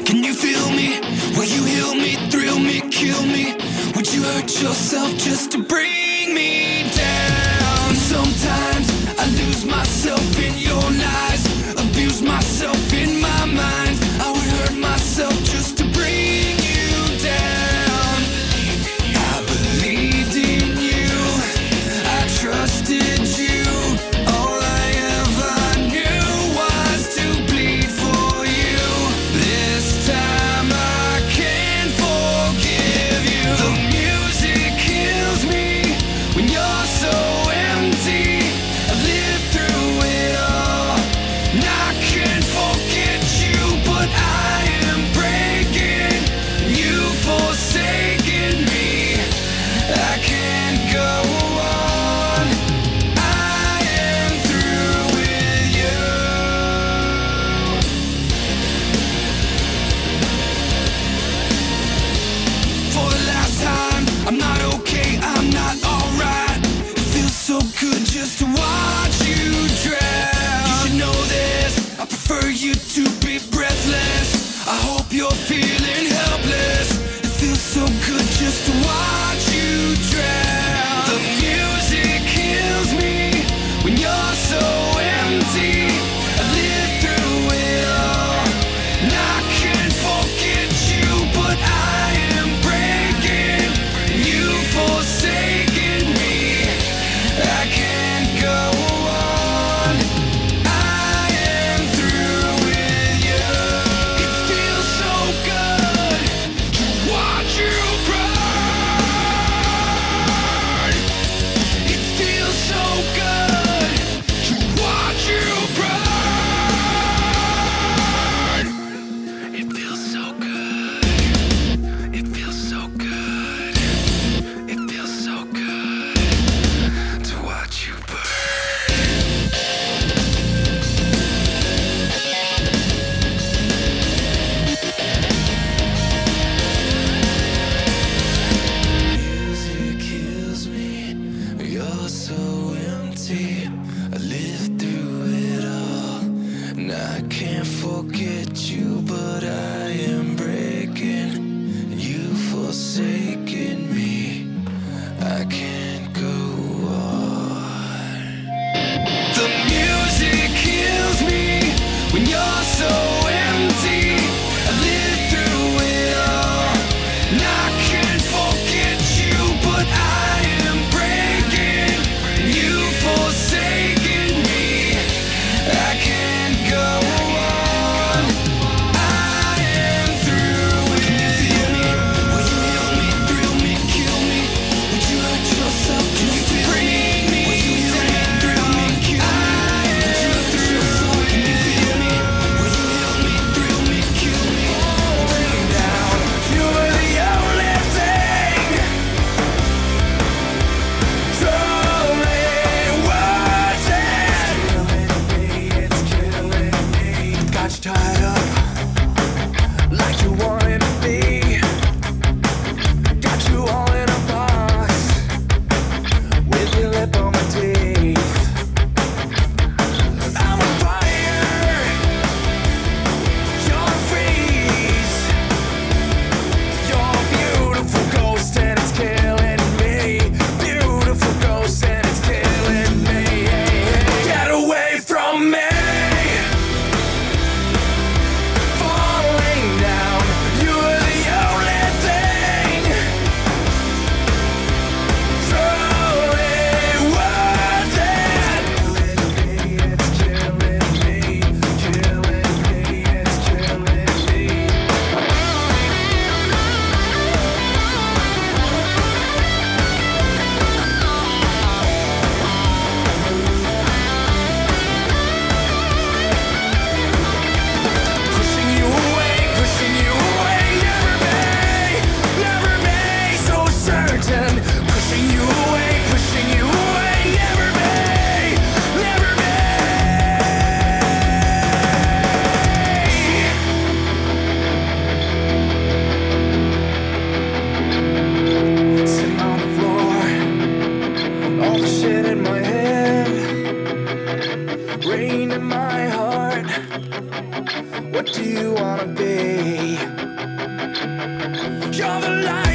Can you feel me? Will you heal me, thrill me, kill me? Would you hurt yourself just to bring me down? Sometimes I lose myself in your lies, abuse myself in my mind. I would hurt myself just to bring you down. I believed in you, I trusted you. All I ever knew was to bleed for you. This time I can't forgive you. The music kills me when you're so empty. I lived through it all, and I can't forget you, but I am breaking, and you've forsaken me. I can't go on, I am through with you. For the last time, I'm not okay, I'm not alright. It feels so good just to watch you drown. You should know this, I prefer you to be breathless. I hope you're feeling helpless. It feels so good just to watch you drown. The music kills me when you're so empty. I lived through it all, and I can't forget you, but I am breaking, and you've forsaken me. I can't go on, I am through with you. It feels so good to watch you burn. It feels so good to watch you burn. It feels so good. It feels so good. It feels so good to watch you burn. Music kills me. You're so empty. I lived through it all, and I can't forget you, but I am breaking, and you've forsaken me. I can't go on. The music kills me when you're so empty. I lived through it all, and I can't forget you, but I am breaking, and you've forsaken me. I can't go on, I am through with you. Will you heal me, thrill me, kill me? Would you hurt yourself just to bring me down? Thrill me, kill me. Would you hurt yourself? Can you feel me? Will you heal me, thrill me, kill me? Bring me down. You were the only thing truly worth it. It's killing me. Got you tied up like you wanted to be. Got you all in a box with your lip on my teeth. I'm a fire, you're a freeze. You're a beautiful ghost and it's killing me. Beautiful ghost and it's killing me. Get away from me. Falling down, you were the only thing truly worth it. It's killing me, it's killing me. Pushing you away, never be so certain. Pushing you away, never be. Sitting on the floor, all the shit in my head, rain in my heart. What do you wanna be? You're the light.